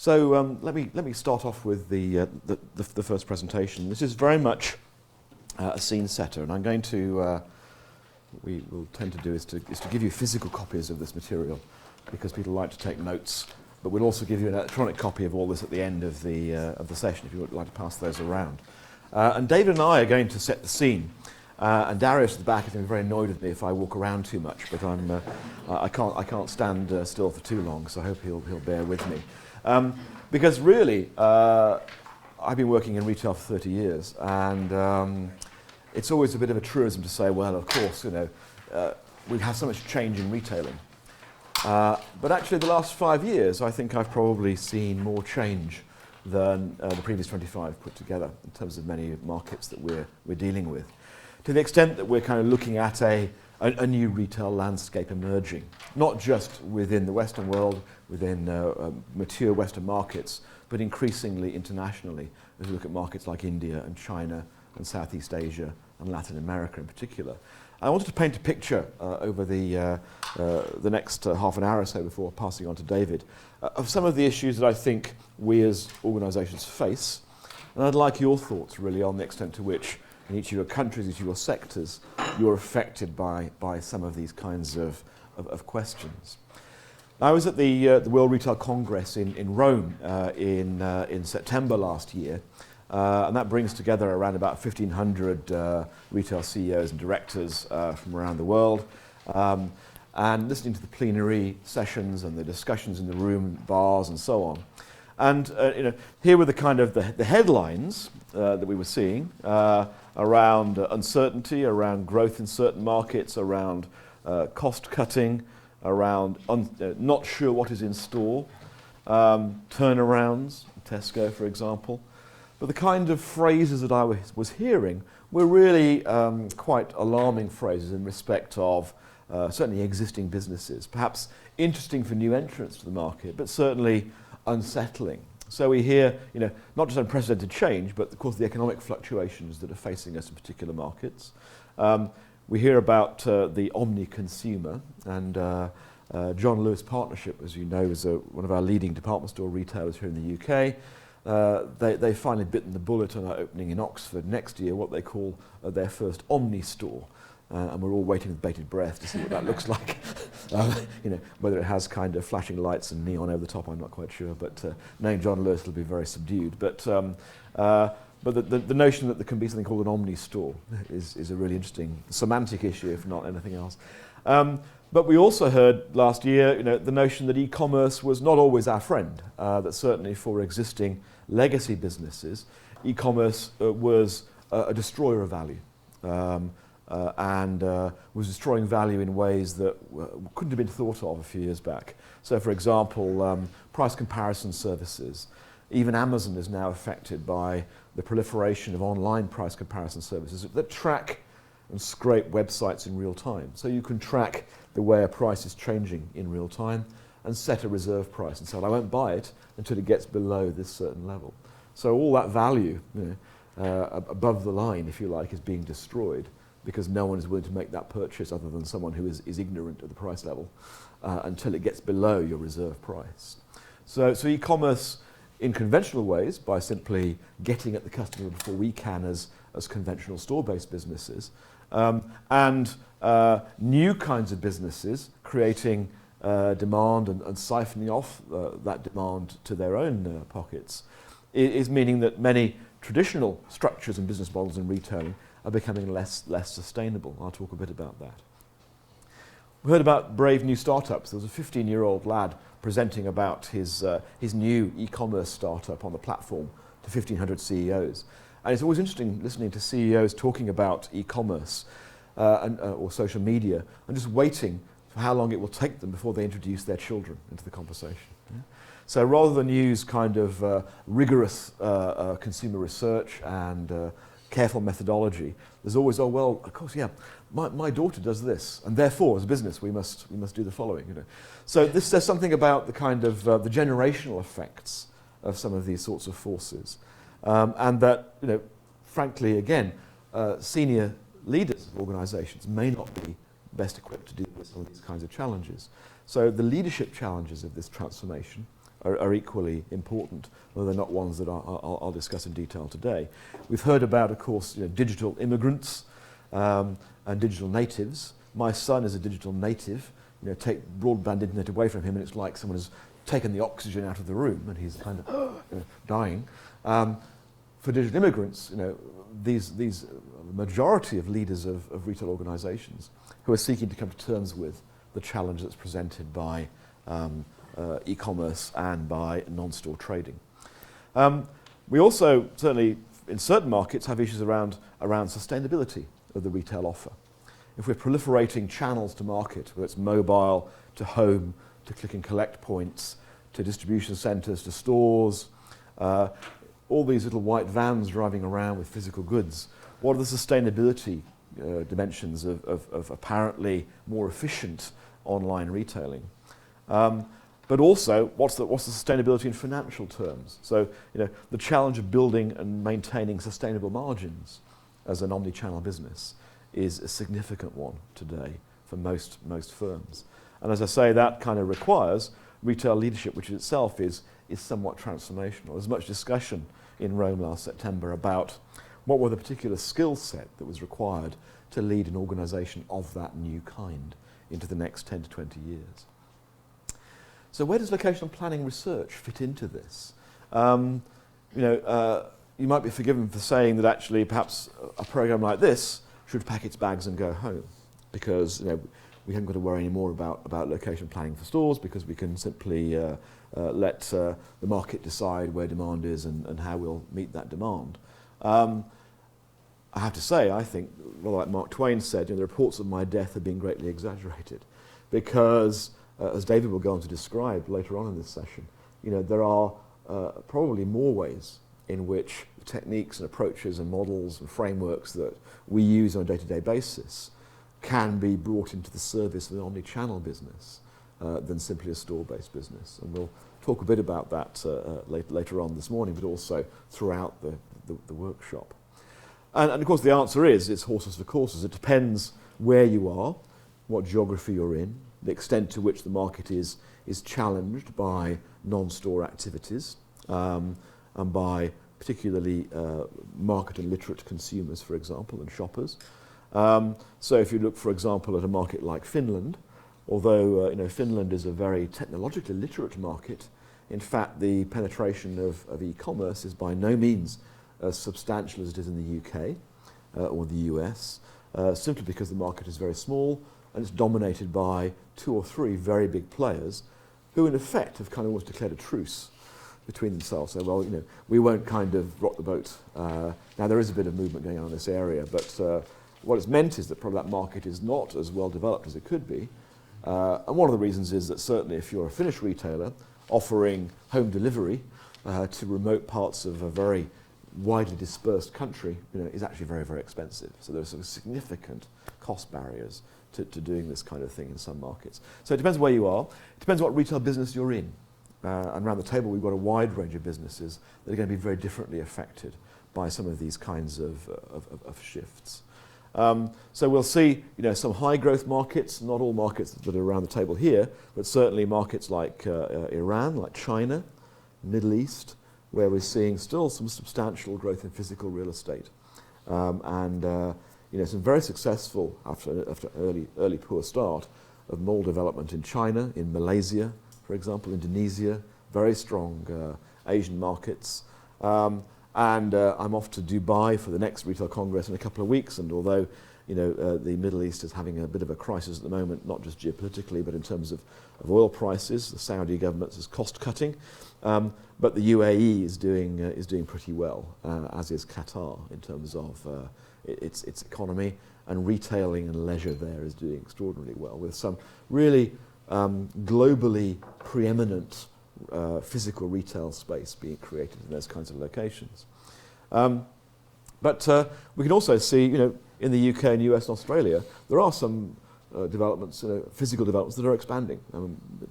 So let me start off with the first presentation. This is very much a scene setter, and I'm going to we will tend to do is to give you physical copies of this material because people like to take notes. But we'll also give you an electronic copy of all this at the end of the session if you would like to pass those around. And David and I are going to set the scene. And Darius at the back is going to be very annoyed with me if I walk around too much, but I can't stand still for too long, so I hope he'll bear with me. Because really, I've been working in retail for 30 years, and it's always a bit of a truism to say, well, of course, we've had so much change in retailing. But actually, the last 5 years, I think I've probably seen more change than the previous 25 put together in terms of many markets that we're dealing with. To the extent that we're kind of looking at a new retail landscape emerging, not just within the Western world, within mature Western markets, but increasingly internationally, as we look at markets like India and China and Southeast Asia and Latin America in particular. I wanted to paint a picture over the next half an hour or so before passing on to David of some of the issues that I think we as organisations face. And I'd like your thoughts really on the extent to which in each of your countries, each of your sectors, you're affected by some of these kinds of questions. I was at the World Retail Congress in Rome in September last year, and that brings together around about 1,500 retail CEOs and directors from around the world. And listening to the plenary sessions and the discussions in the room, bars and so on. And here were the kind of the headlines that we were seeing around uncertainty, around growth in certain markets, around cost cutting, around not sure what is in store, turnarounds, Tesco for example. But the kind of phrases that I was hearing were really quite alarming phrases in respect of certainly existing businesses, perhaps interesting for new entrants to the market, but certainly unsettling. So we hear, not just unprecedented change, but of course the economic fluctuations that are facing us in particular markets. We hear about the omni-consumer, and John Lewis Partnership, as you know, is one of our leading department store retailers here in the UK. They finally bitten the bullet and are opening in Oxford next year what they call their first omni store. And we're all waiting with bated breath to see what that looks like. Whether it has kind of flashing lights and neon over the top, I'm not quite sure. But knowing John Lewis, it'll be very subdued. But the notion that there can be something called an omni store is a really interesting semantic issue, if not anything else. But we also heard last year, the notion that e-commerce was not always our friend. That certainly for existing legacy businesses, e-commerce was a destroyer of value. And was destroying value in ways that couldn't have been thought of a few years back. So, for example, price comparison services. Even Amazon is now affected by the proliferation of online price comparison services that track and scrape websites in real time. So you can track the way a price is changing in real time and set a reserve price and say, well, I won't buy it until it gets below this certain level. So all that value above the line, if you like, is being destroyed, because no one is willing to make that purchase other than someone who is ignorant of the price level until it gets below your reserve price. So e-commerce in conventional ways, by simply getting at the customer before we can as conventional store-based businesses, and new kinds of businesses creating demand and siphoning off that demand to their own pockets, is meaning that many traditional structures and business models in retailing are becoming less sustainable. I'll talk a bit about that. We heard about brave new startups. There was a 15-year-old lad presenting about his new e-commerce startup on the platform to 1,500 CEOs. And it's always interesting listening to CEOs talking about e-commerce or social media and just waiting for how long it will take them before they introduce their children into the conversation. Yeah? So rather than use kind of rigorous consumer research and careful methodology, there's always, oh well, of course, yeah, my daughter does this, and therefore, as a business, we must do the following. So this says something about the kind of the generational effects of some of these sorts of forces, and that frankly, again, senior leaders of organisations may not be best equipped to deal with some of these kinds of challenges. So the leadership challenges of this transformation are equally important, though they're not ones that I'll discuss in detail today. We've heard about, of course, digital immigrants and digital natives. My son is a digital native. Take broadband internet away from him and it's like someone has taken the oxygen out of the room and he's kind of dying. For digital immigrants, the majority of leaders of retail organisations who are seeking to come to terms with the challenge that's presented by e-commerce and by non-store trading. We also, certainly in certain markets, have issues around sustainability of the retail offer. If we're proliferating channels to market, whether it's mobile, to home, to click and collect points, to distribution centres, to stores, all these little white vans driving around with physical goods, what are the sustainability dimensions of apparently more efficient online retailing? But also, what's the sustainability in financial terms? So, the challenge of building and maintaining sustainable margins as an omnichannel business is a significant one today for most firms. And as I say, that kind of requires retail leadership, which itself is somewhat transformational. There's much discussion in Rome last September about what were the particular skill set that was required to lead an organisation of that new kind into the next 10 to 20 years. So where does locational planning research fit into this? You might be forgiven for saying that actually perhaps a programme like this should pack its bags and go home, because we haven't got to worry anymore about location planning for stores, because we can simply let the market decide where demand is and how we'll meet that demand. I have to say, I think, well, like Mark Twain said, the reports of my death have been greatly exaggerated, because as David will go on to describe later on in this session, there are probably more ways in which techniques and approaches and models and frameworks that we use on a day-to-day basis can be brought into the service of an omnichannel business than simply a store-based business. And we'll talk a bit about that later on this morning, but also throughout the workshop. And of course the answer is, it's horses for courses. It depends where you are, what geography you're in, the extent to which the market is challenged by non-store activities, and by particularly market and literate consumers, for example, and shoppers. So if you look, for example, at a market like Finland, although Finland is a very technologically literate market, in fact the penetration of e-commerce is by no means as substantial as it is in the UK or the US, simply because the market is very small and it's dominated by 2 or 3 very big players who in effect have kind of almost declared a truce between themselves. So, well, we won't kind of rock the boat. Now there is a bit of movement going on in this area, but what it's meant is that probably that market is not as well developed as it could be. And one of the reasons is that certainly if you're a Finnish retailer offering home delivery to remote parts of a very widely dispersed country, is actually very, very expensive. So there's sort of significant cost barriers to doing this kind of thing in some markets. So it depends where you are. It depends what retail business you're in. And around the table we've got a wide range of businesses that are going to be very differently affected by some of these kinds of shifts. So we'll see, some high growth markets, not all markets that are around the table here, but certainly markets like Iran, like China, Middle East, where we're seeing still some substantial growth in physical real estate. Some very successful, after early poor start, of mall development in China, in Malaysia, for example, Indonesia, very strong Asian markets. I'm off to Dubai for the next retail congress in a couple of weeks, and although the Middle East is having a bit of a crisis at the moment, not just geopolitically, but in terms of oil prices, the Saudi government is cost cutting, but the UAE is doing pretty well, as is Qatar in terms of its economy, and retailing and leisure there is doing extraordinarily well, with some really globally preeminent physical retail space being created in those kinds of locations. But we can also see, in the UK and US and Australia, there are some developments, physical developments that are expanding.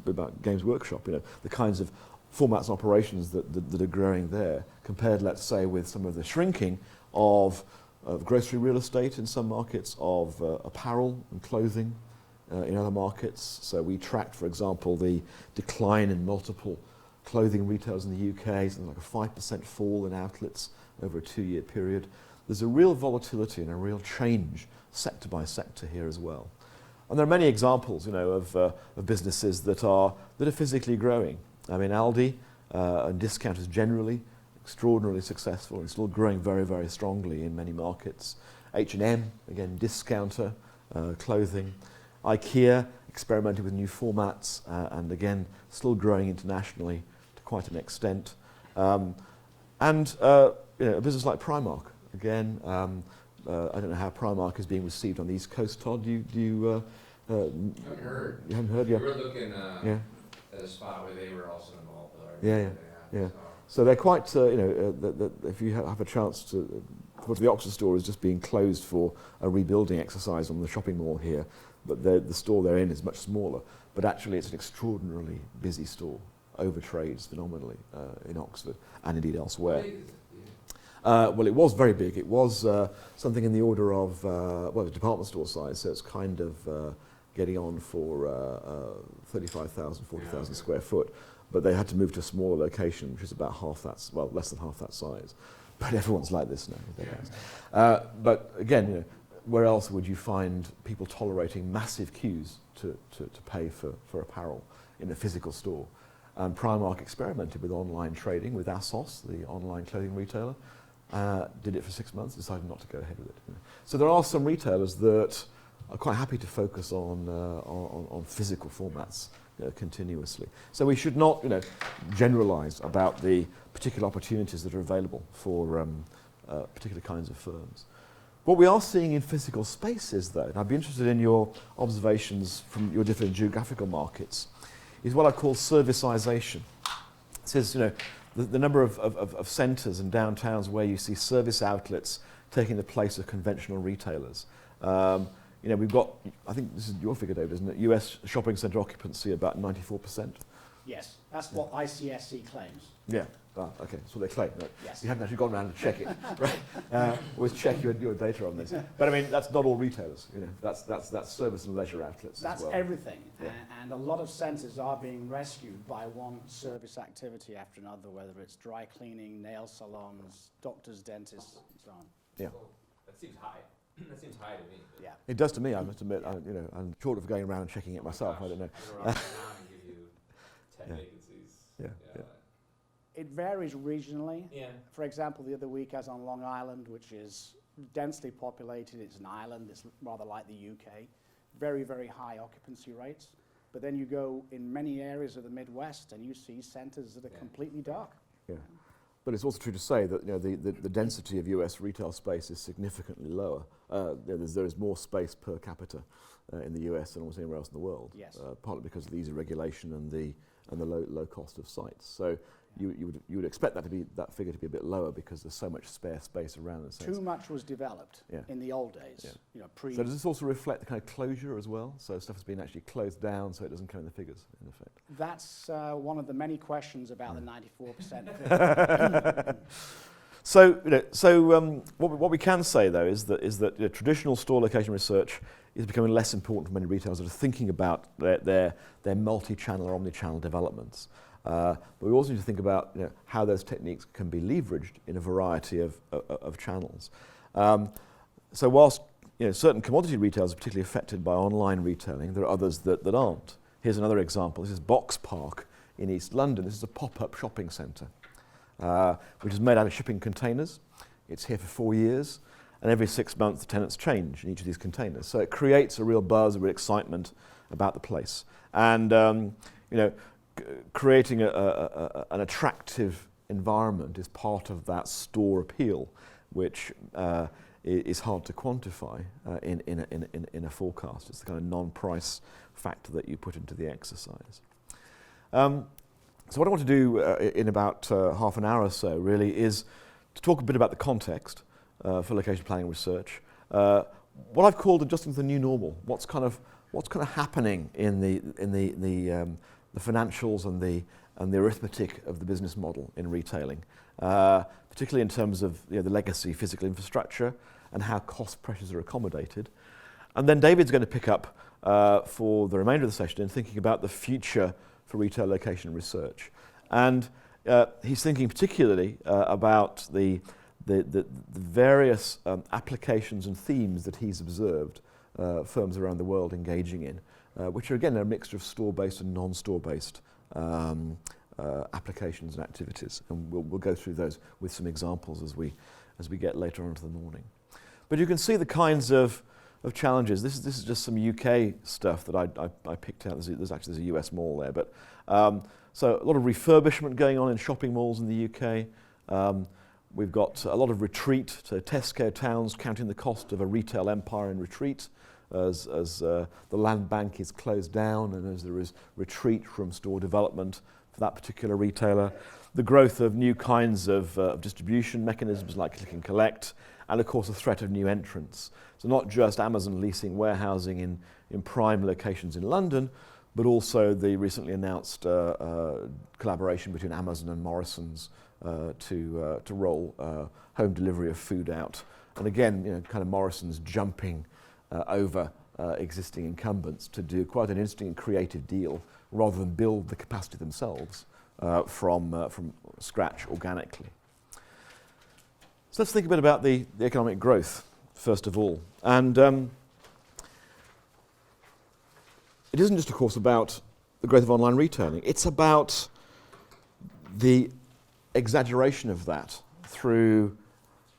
About Games Workshop, the kinds of formats and operations that are growing there, compared, let's say, with some of the shrinking of grocery real estate in some markets, of apparel and clothing in other markets. So we tracked, for example, the decline in multiple clothing retailers in the UK, something like a 5% fall in outlets over a 2-year period. There's a real volatility and a real change sector by sector here as well. And there are many examples, of businesses that are physically growing. I mean, Aldi and discounters generally, extraordinarily successful and still growing very, very strongly in many markets. H&M, again, discounter, clothing. IKEA, experimenting with new formats and again, still growing internationally to quite an extent. A business like Primark, again, I don't know how Primark is being received on the East Coast, Todd. I haven't heard. You haven't heard yet? We were looking at a spot where they were also involved. Yeah. So they're quite, if you have a chance to, the Oxford store is just being closed for a rebuilding exercise on the shopping mall here, but the store they're in is much smaller. But actually it's an extraordinarily busy store, overtrades phenomenally in Oxford and indeed elsewhere. Well, it was very big. It was something in the order of, department store size, so it's kind of getting on for 35,000, 40,000 square foot. But they had to move to a smaller location, which is about less than half that size. But everyone's like this now. But again, where else would you find people tolerating massive queues to pay for apparel in a physical store? And Primark experimented with online trading with ASOS, the online clothing retailer. Did it for 6 months, decided not to go ahead with it. So there are some retailers that are quite happy to focus on physical formats continuously. So we should not, generalize about the particular opportunities that are available for particular kinds of firms. What we are seeing in physical spaces, though, and I'd be interested in your observations from your different geographical markets, is what I call servicisation. It says, the number of centres and downtowns where you see service outlets taking the place of conventional retailers. We've got, I think this is your figure, David, isn't it? US shopping centre occupancy about 94%. Yes, that's what ICSC claims. Yeah, okay, that's what they claim. No, yes. You haven't actually gone around and check it, right? Always check your data on this. But I mean, that's not all retailers. That's service and leisure outlets that's as well. Everything, yeah. And a lot of centres are being rescued by one service activity after another, whether it's dry cleaning, nail salons, doctors, dentists, and so on. Yeah. Well, that seems high. That seems high to me. Yeah. It does to me, I must admit. I'm short of going around and checking it myself. I don't know. And give you 10 vacancies. Yeah. It varies regionally. Yeah. For example, the other week I was on Long Island, which is densely populated. It's an island. It's rather like the UK. Very, very high occupancy rates. But then you go in many areas of the Midwest and you see centres that are completely dark. Yeah. But it's also true to say that the density of US retail space is significantly lower. There is more space per capita in the US than almost anywhere else in the world. Yes. Partly because of the easy regulation and the low cost of sites. So you would expect that figure to be a bit lower because there's so much spare space around. Too much was developed in the old days. Yeah. So does this also reflect the kind of closure as well? So stuff has been actually closed down, so it doesn't come in the figures in effect. That's one of the many questions about the 94% figure. So what we can say though is that traditional store location research is becoming less important for many retailers that are thinking about their multi-channel or omni-channel developments. But we also need to think about how those techniques can be leveraged in a variety of channels. So whilst certain commodity retailers are particularly affected by online retailing, there are others that aren't. Here's another example. This is Box Park in East London. This is a pop-up shopping centre, which is made out of shipping containers. It's here for 4 years, and every 6 months the tenants change in each of these containers. So it creates a real buzz, a real excitement about the place. And creating an attractive environment is part of that store appeal, which is hard to quantify in a forecast. It's the kind of non-price factor that you put into the exercise. So what I want to do in about half an hour or so really is to talk a bit about the context for location planning research. What I've called adjusting to the new normal. What's kind of happening in the financials and the arithmetic of the business model in retailing, particularly in terms of the legacy physical infrastructure and how cost pressures are accommodated. And then David's going to pick up for the remainder of the session in thinking about the future for retail location research And he's thinking particularly about the various applications and themes that he's observed firms around the world engaging in, which are again a mixture of store-based and non-store-based applications and activities. And we'll go through those with some examples as we get later on into the morning. But you can see the kinds of challenges. This is just some UK stuff that I picked out. There's a US mall there, but so a lot of refurbishment going on in shopping malls in the UK. We've got a lot of retreat, so Tesco towns counting the cost of a retail empire in retreat as the land bank is closed down and as there is retreat from store development for that particular retailer. The growth of new kinds of distribution mechanisms like click and collect, and of course the threat of new entrants. So not just Amazon leasing warehousing in prime locations in London, but also the recently announced collaboration between Amazon and Morrisons to roll home delivery of food out. And again, kind of Morrisons jumping over existing incumbents to do quite an interesting and creative deal rather than build the capacity themselves from scratch organically. So let's think a bit about the economic growth, first of all. And it isn't just, of course, about the growth of online retailing. It's about the exaggeration of that through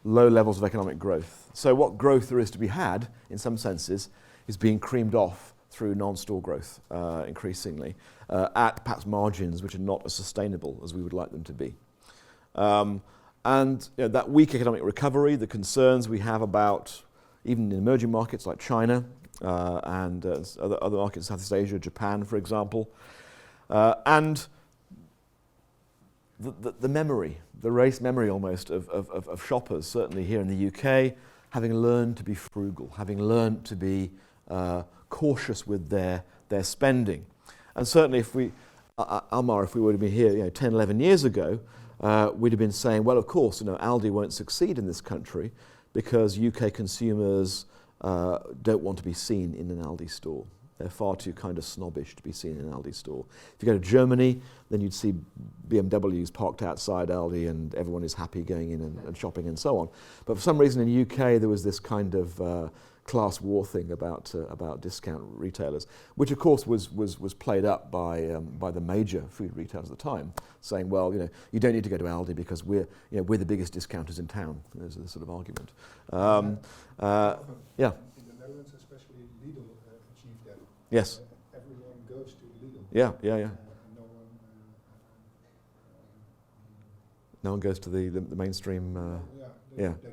low levels of economic growth. So what growth there is to be had, in some senses, is being creamed off through non-store growth increasingly at perhaps margins which are not as sustainable as we would like them to be. And that weak economic recovery, the concerns we have about even in emerging markets like China and other markets, Southeast Asia, Japan, for example, and the memory, the race memory almost of shoppers, certainly here in the UK, having learned to be frugal, having learned to be cautious with their spending. And certainly if we, Almar, if we would have been here 10, 11 years ago, we'd have been saying, well, of course, Aldi won't succeed in this country because UK consumers don't want to be seen in an Aldi store. They're far too kind of snobbish to be seen in an Aldi store. If you go to Germany, then you'd see BMWs parked outside Aldi and everyone is happy going in and shopping and so on. But for some reason in the UK, there was this kind of class war thing about discount retailers, which of course was played up by the major food retailers at the time, saying, well, you don't need to go to Aldi because we're the biggest discounters in town. There's this sort of argument. Yeah. In the Netherlands, especially Lidl achieved that. Yes. Everyone goes to Lidl. Yeah. No one goes to the mainstream. They don't care anymore.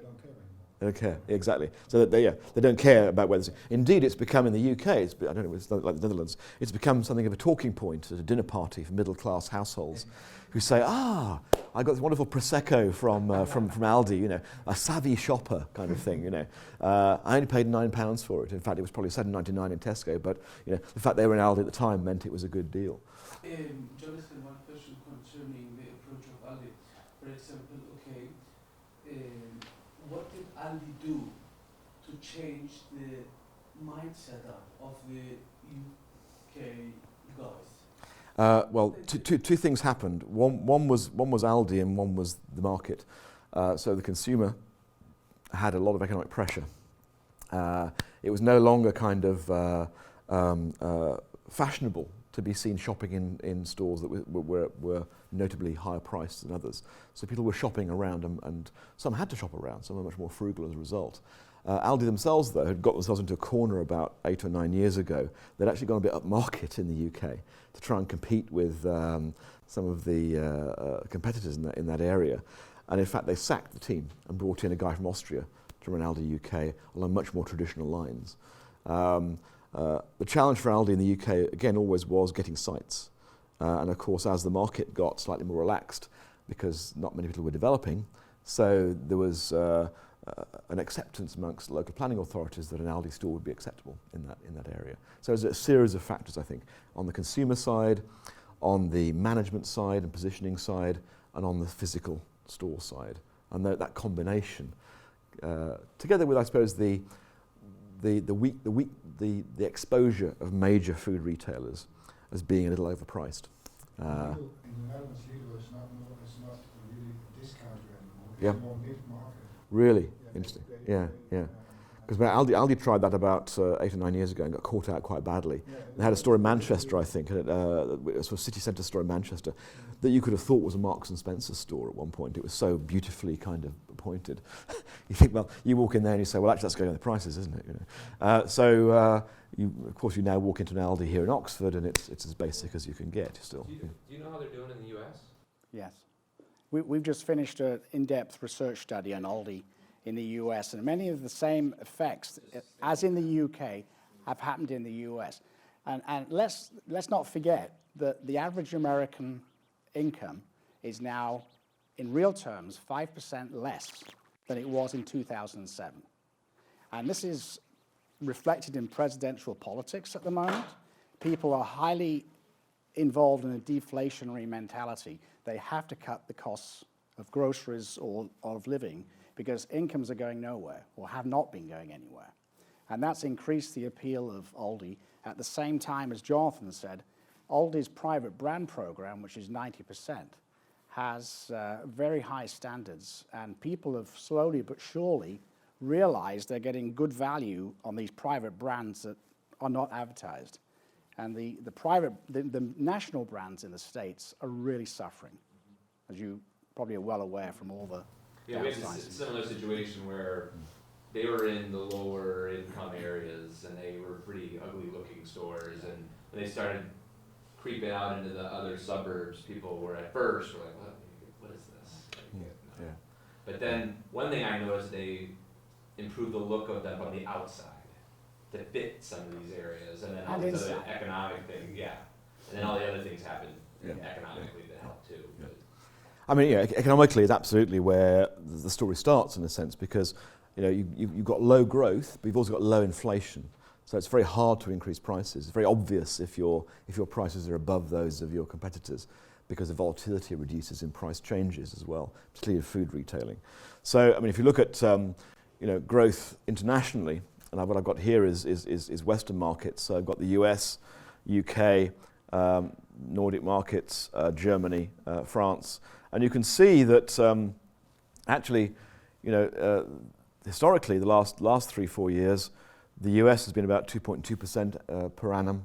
They don't care, exactly. So that they don't care about whether it's... Indeed, it's become in the UK, I don't know, it's like the Netherlands, it's become something of a talking point at a dinner party for middle-class households who say, I got this wonderful Prosecco from Aldi, a savvy shopper kind of thing, I only paid £9 for it. In fact, it was probably £7.99 in Tesco, but the fact they were in Aldi at the time meant it was a good deal. Jonathan, one question concerning the approach of Aldi. For example, what did Aldi do to change the mindset of the UK guys? Well, two things happened. One was Aldi and one was the market. So the consumer had a lot of economic pressure. It was no longer kind of fashionable to be seen shopping in stores that were notably higher priced than others. So people were shopping around and some had to shop around, some were much more frugal as a result. Aldi themselves, though, had got themselves into a corner about 8 or 9 years ago. They'd actually gone a bit upmarket in the UK to try and compete with some of the competitors in that area. And in fact, they sacked the team and brought in a guy from Austria to run Aldi UK along much more traditional lines. The challenge for Aldi in the UK, again, always was getting sites. And of course, as the market got slightly more relaxed, because not many people were developing, so there was an acceptance amongst local planning authorities that an Aldi store would be acceptable in that area. So there's a series of factors, I think, on the consumer side, on the management side and positioning side, and on the physical store side. And that combination, together with, I suppose, the exposure of major food retailers as being a little overpriced, Lidl, in the Netherlands, Lidl is not really a discounter anymore. It's Yeah. more mid-market. Really? Yeah, Interesting. they- Yeah, they, yeah. uh, Because Aldi tried that about 8 or 9 years ago and got caught out quite badly. yeah, They had a store in Manchester, I think, and it was a city centre store in Manchester that you could have thought was a Marks and Spencer store at one point. It was so beautifully kind of appointed. You think, well, you walk in there and you say, well, actually, that's going on the prices, isn't it? You know? Of course, you now walk into an Aldi here in Oxford, and it's as basic as you can get still. Do you know how they're doing in the US? Yes. We've just finished an in-depth research study on Aldi in the US, and many of the same effects as in the UK have happened in the US. And let's not forget that the average American income is now, in real terms, 5% less than it was in 2007. And this is reflected in presidential politics at the moment. People are highly involved in a deflationary mentality. They have to cut the costs of groceries or of living because incomes are going nowhere or have not been going anywhere. And that's increased the appeal of Aldi. At the same time, as Jonathan said, Aldi's private brand program, which is 90%, has very high standards, and people have slowly but surely realized they're getting good value on these private brands that are not advertised. And the national brands in the States are really suffering, as you probably are well aware from all the Yeah, we had a similar situation where they were in the lower income areas and they were pretty ugly looking stores, and when they started creeping out into the other suburbs, people were at first were like, what is this? Yeah. But then one thing I noticed, they improved the look of them from the outside to fit some of these areas, and then all And these other inside. economic things, and then all the other things happen Yeah. economically that help too. Yeah. But I mean, economically is absolutely where the story starts in a sense, because you've got low growth, but you've also got low inflation. So it's very hard to increase prices. It's very obvious if your prices are above those of your competitors, because the volatility reduces in price changes as well, particularly in food retailing. So, I mean, if you look at growth internationally, and what I've got here is Western markets. So I've got the US, UK, Nordic markets, Germany, France, and you can see that actually, historically, the last 3-4 years, the US has been about 2.2% per annum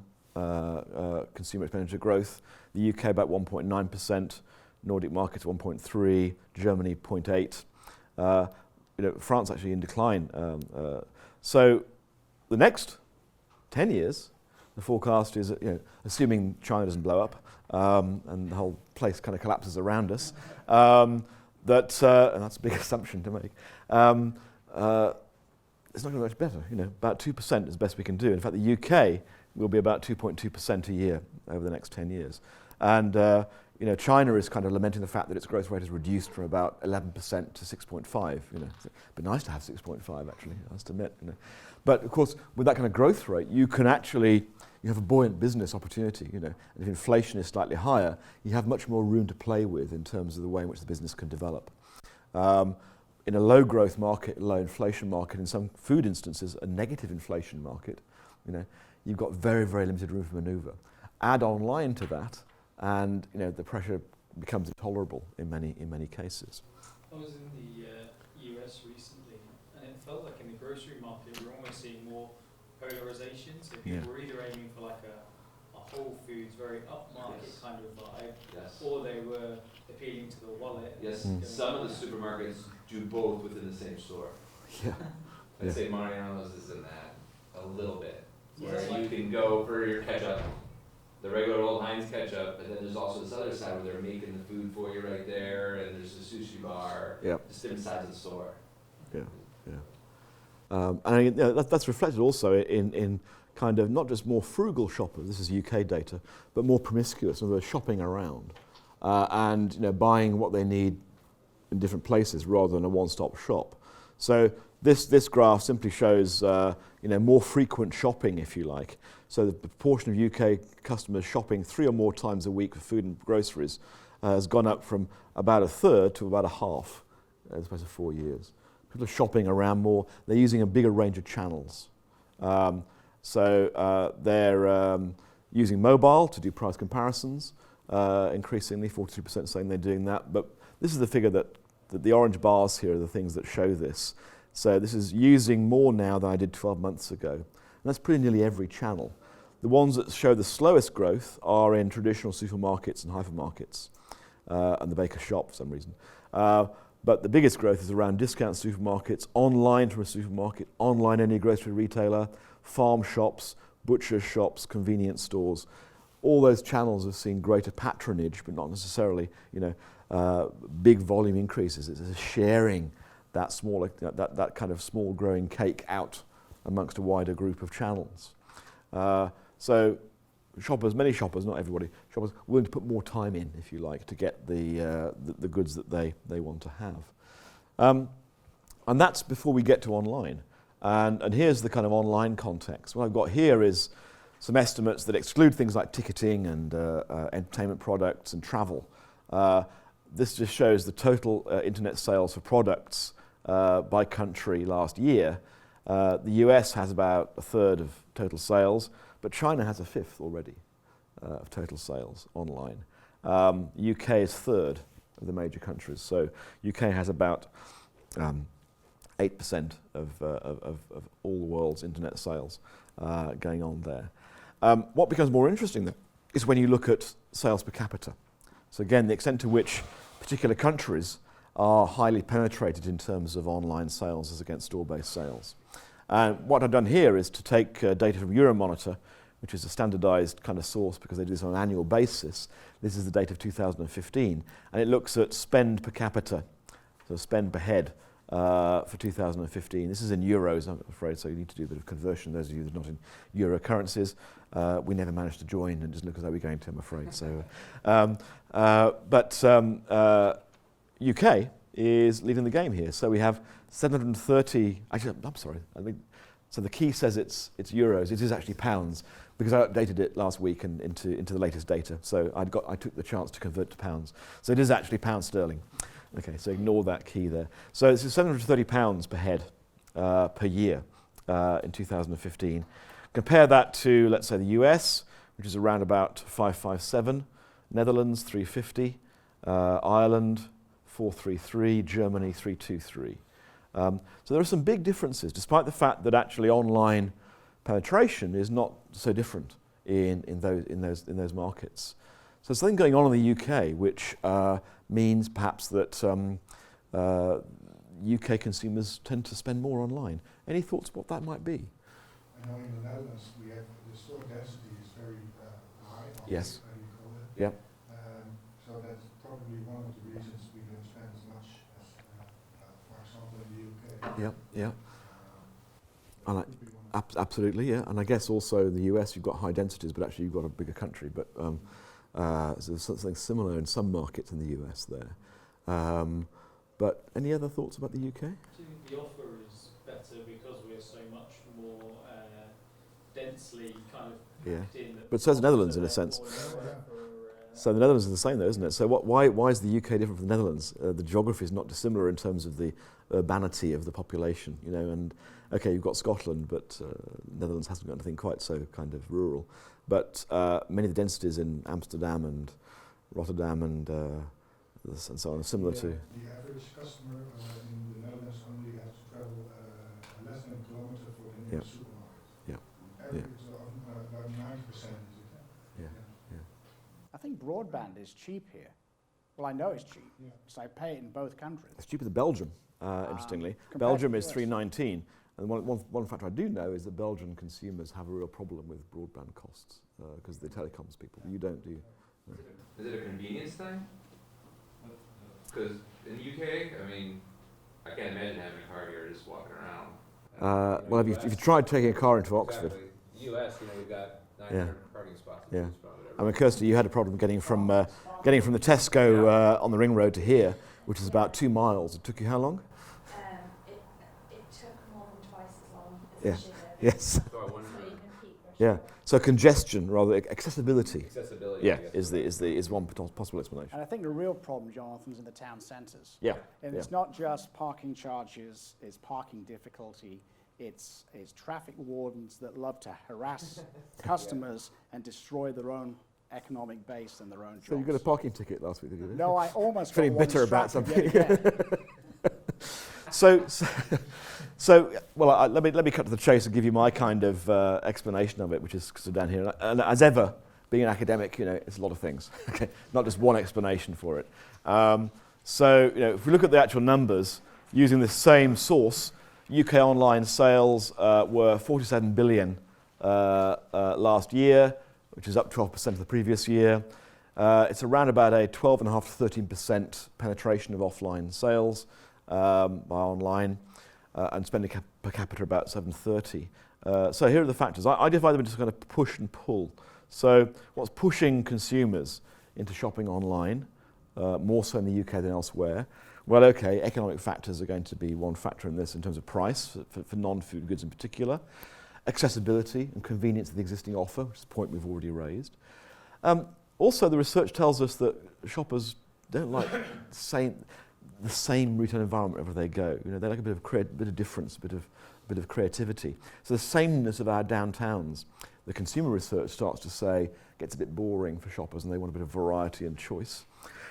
consumer expenditure growth. The UK about 1.9%, Nordic markets 1.3%, Germany 0.8%. France actually in decline. So the next 10 years, the forecast is, assuming China doesn't blow up and the whole place kind of collapses around us, and that's a big assumption to make. It's not going to be much better. About 2% is the best we can do. In fact, the UK will be about 2.2% a year over the next 10 years. And China is kind of lamenting the fact that its growth rate has reduced from about 11% to 6.5. It'd be nice to have 6.5 actually, I must admit. But of course, with that kind of growth rate, you have a buoyant business opportunity. And if inflation is slightly higher, you have much more room to play with in terms of the way in which the business can develop. In a low growth market, low inflation market, in some food instances, a negative inflation market, you've got very, very limited room for manoeuvre. Add online to that, and the pressure becomes intolerable in many cases. I was in the US recently, and it felt like in the grocery market we're almost seeing more polarization. So people were either aiming for like a Whole Foods, very upmarket kind of vibe, or they were appealing to the wallet. Yes, some of the supermarkets do both within the same store. Yeah. I'd say Mariano's is in that a little bit. Yeah. Where you can go for your ketchup, the regular old Heinz ketchup, and then there's also this other side where they're making the food for you right there, and there's a sushi bar, just different sides of the store. And that's reflected also in kind of not just more frugal shoppers, this is UK data, but more promiscuous, in other words, shopping around and buying what they need in different places rather than a one-stop shop. So this graph simply shows more frequent shopping, if you like. So the proportion of UK customers shopping 3 or more times a week for food and groceries has gone up from about a third to about a half in the space of 4 years. People are shopping around more. They're using a bigger range of channels. So they're using mobile to do price comparisons. increasingly, 43% saying they're doing that. But this is the figure that the orange bars here are the things that show this. So this is using more now than I did 12 months ago. And that's pretty nearly every channel. The ones that show the slowest growth are in traditional supermarkets and hypermarkets and the baker shop for some reason. But the biggest growth is around discount supermarkets, online from a supermarket, online any grocery retailer, farm shops, butcher shops, convenience stores. All those channels have seen greater patronage, but not necessarily, big volume increases. It's sharing that smaller, that kind of small growing cake out amongst a wider group of channels. So shoppers, many shoppers, not everybody, shoppers willing to put more time in, if you like, to get the goods that they want to have. And that's before we get to online. And here's the kind of online context. What I've got here is some estimates that exclude things like ticketing and entertainment products and travel. This just shows the total internet sales for products by country last year. The US has about a third of total sales, but China has a fifth already of total sales online. UK is third of the major countries, so UK has about 8% of all the world's internet sales going on there. What becomes more interesting, though, is when you look at sales per capita. So again, the extent to which particular countries are highly penetrated in terms of online sales as against store-based sales. And what I've done here is to take data from Euromonitor, which is a standardized kind of source because they do this on an annual basis. This is the data of 2015, and it looks at spend per capita, so spend per head for 2015. This is in euros, I'm afraid, so you need to do a bit of conversion, those of you that are not in euro currencies. We never managed to join and just look as though we're going to, I'm afraid. So, UK is leading the game here. So we have 730, actually, I'm sorry, I think, so the key says it's euros, it is actually pounds, because I updated it last week and into the latest data. So I took the chance to convert to pounds. So it is actually pound sterling. Okay, so ignore that key there. So this is £730 per head per year in 2015. Compare that to, let's say, the US, which is around about 557, Netherlands 350, Ireland 433, Germany 323. So there are some big differences, despite the fact that actually online penetration is not so different in those markets. So there's something going on in the UK which means perhaps that UK consumers tend to spend more online. Any thoughts what that might be? I know in the Netherlands we have the store density is very high. Yes. How you call it. Yeah. So that's probably one of the reasons we don't spend as much as, for example, in the UK. Yeah, yeah. And That could be one of absolutely, yeah. And I guess also in the US you've got high densities, but actually you've got a bigger country. But so there's something similar in some markets in the US there. But any other thoughts about the UK? Do you think the offer is better because we're so much more densely kind of packed in? But so is the Netherlands in a sense. So the Netherlands is the same though, isn't it? So why is the UK different from the Netherlands? The geography is not dissimilar in terms of the urbanity of the population, you know, and okay, you've got Scotland, but Netherlands hasn't got anything quite so kind of rural. But many of the densities in Amsterdam and Rotterdam and so on are similar to... The average customer in the Netherlands only has to travel less than a kilometer for the nearest supermarket. Yeah. Average of about 90% is it. Yeah. I think broadband is cheap here. Well, I know it's cheap, because I pay it in both countries. It's cheaper than Belgium, interestingly. Compared Belgium to is US. $3.19. And one factor I do know is that Belgian consumers have a real problem with broadband costs because the telecoms people. You don't, do you? No. Is it a convenience thing? Because in the UK, I mean, I can't imagine having a car here just walking around. Well, if you tried taking a car into Oxford, Exactly. US, we've got 900 parking spots. Yeah. I mean, Kirsty, you had a problem getting from the Tesco on the ring road to here, which is about 2 miles. It took you how long? It took more than twice as long as Yeah. it should have. Yes. So I wonder, So even peak rush Yeah. So congestion, rather accessibility. accessibility. Yeah, I guess. is one possible explanation. And I think the real problem, Jonathan, is in the town centres. Yeah. And Yeah. it's not just parking charges, it's parking difficulty, it's traffic wardens that love to harass customers and destroy their own economic base than their own jobs. So you got a parking ticket last week, did you? No, I almost got Feeling one bitter about strapped something. yet again. Well, let me cut to the chase and give you my kind of explanation of it, which is down here. And as ever, being an academic, it's a lot of things. Okay, not just one explanation for it. If we look at the actual numbers using the same source, UK online sales were 47 billion last year, which is up 12% of the previous year. It's around about a 12.5% to 13% penetration of offline sales by online, and spending per capita about 730. So here are the factors. I divide them into kind of push and pull. So what's pushing consumers into shopping online, more so in the UK than elsewhere? Well, okay, economic factors are going to be one factor in this in terms of price, for non-food goods in particular. Accessibility and convenience of the existing offer, which is a point we've already raised. Also, the research tells us that shoppers don't like the same retail environment wherever they go. They like a bit of difference, a bit of creativity. So the sameness of our downtowns, the consumer research starts to say, gets a bit boring for shoppers, and they want a bit of variety and choice.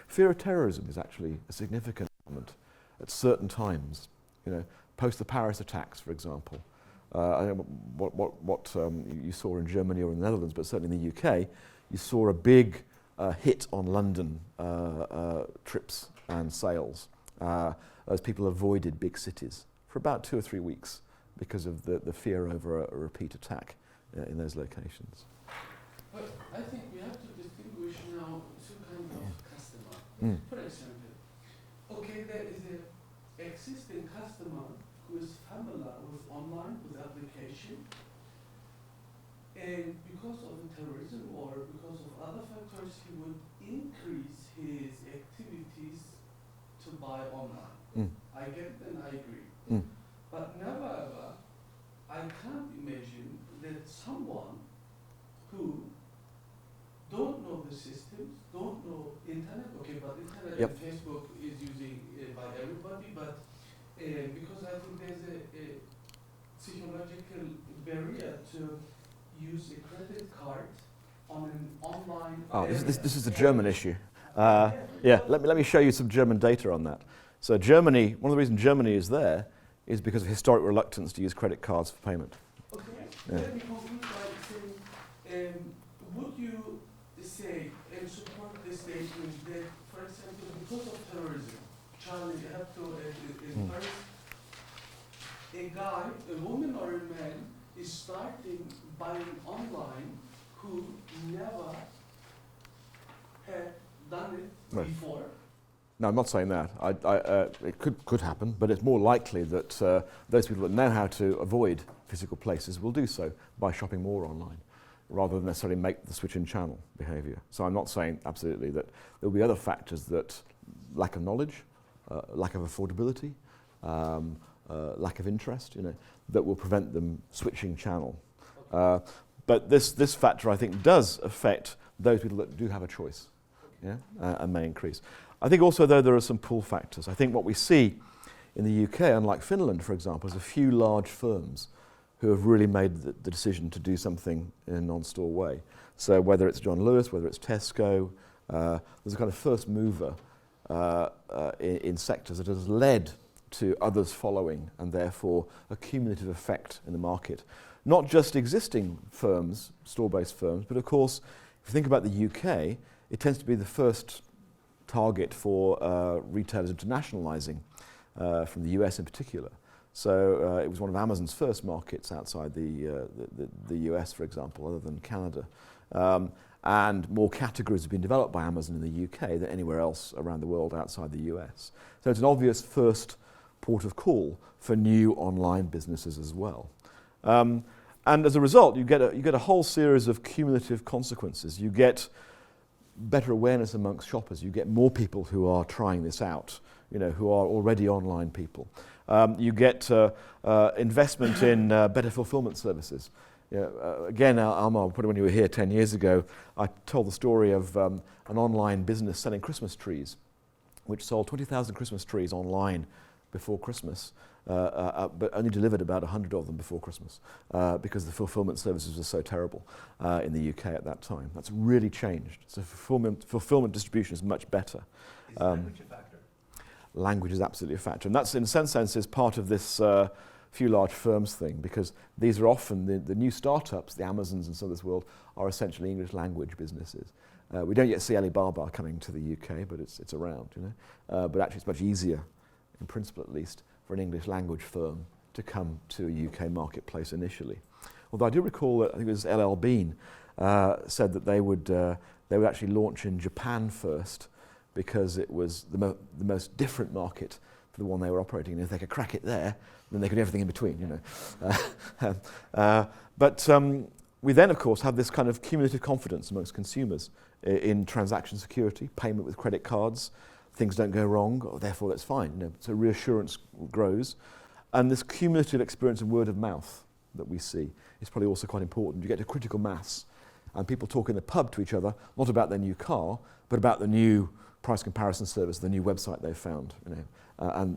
Fear of terrorism is actually a significant element at certain times. Post the Paris attacks, for example. I don't know what you saw in Germany or in the Netherlands, but certainly in the UK, you saw a big hit on London trips and sales as people avoided big cities for about 2 or 3 weeks because of the fear over a repeat attack in those locations. But I think we have to distinguish now two kinds of customer. For example, okay, there is an existing customer who is familiar with online, with application, and because of the terrorism or because of other factors, he would increase his activities to buy online. I get it and I agree. But never ever, I can't imagine that someone who don't know the systems, don't know internet, okay, but internet and Facebook is using by everybody, but because I think there's a psychological barrier to use a credit card on an online. This is the German issue. Let me show you some German data on that. So Germany, one of the reasons Germany is there is because of historic reluctance to use credit cards for payment. Okay, let me conclude by saying, would you say and support the statement that, for example, because of terrorism, Charlie Hebdo in Paris, a guy, a woman or a man is starting buying online who never had done it before? No, I'm not saying that. It could happen, but it's more likely that those people that know how to avoid physical places will do so by shopping more online, rather than necessarily make the switch in channel behaviour. So I'm not saying absolutely that there will be other factors that lack of knowledge, lack of affordability, lack of interest, that will prevent them switching channel. But this factor, I think, does affect those people that do have a choice, and may increase. I think also, though, there are some pull factors. I think what we see in the UK, unlike Finland, for example, is a few large firms who have really made the decision to do something in a non-store way. So whether it's John Lewis, whether it's Tesco, there's a kind of first mover in sectors that has led to others following, and therefore a cumulative effect in the market. Not just existing firms, store-based firms, but of course, if you think about the UK, it tends to be the first target for retailers internationalizing, from the US in particular. So it was one of Amazon's first markets outside the US, for example, other than Canada. And more categories have been developed by Amazon in the UK than anywhere else around the world outside the US. So it's an obvious first port of call for new online businesses as well. And as a result, you get a whole series of cumulative consequences. You get better awareness amongst shoppers. You get more people who are trying this out, who are already online people. You get investment in better fulfillment services. Again, Alma, probably when you were here 10 years ago, I told the story of an online business selling Christmas trees, which sold 20,000 Christmas trees online before Christmas, but only delivered about 100 of them before Christmas because the fulfillment services were so terrible in the UK at that time. That's really changed. So fulfillment distribution is much better. Is language a factor? Language is absolutely a factor. And that's, in some sense, is part of this few large firms thing, because these are often the new startups, the Amazons and so of this world, are essentially English language businesses. We don't yet see Alibaba coming to the UK, but it's around, you know. But actually it's much easier, in principle at least, for an English language firm to come to a UK marketplace initially. Although I do recall that I think it was LL Bean said that they would actually launch in Japan first, because it was the most different market for the one they were operating in. If they could crack it there, then they could do everything in between, you know. But we then, of course, have this kind of cumulative confidence amongst consumers in transaction security, payment with credit cards. Things don't go wrong, therefore that's fine. You know, so reassurance grows. And this cumulative experience of word of mouth that we see is probably also quite important. You get to critical mass, and people talk in the pub to each other, not about their new car, but about the new price comparison service, the new website they've found, you know,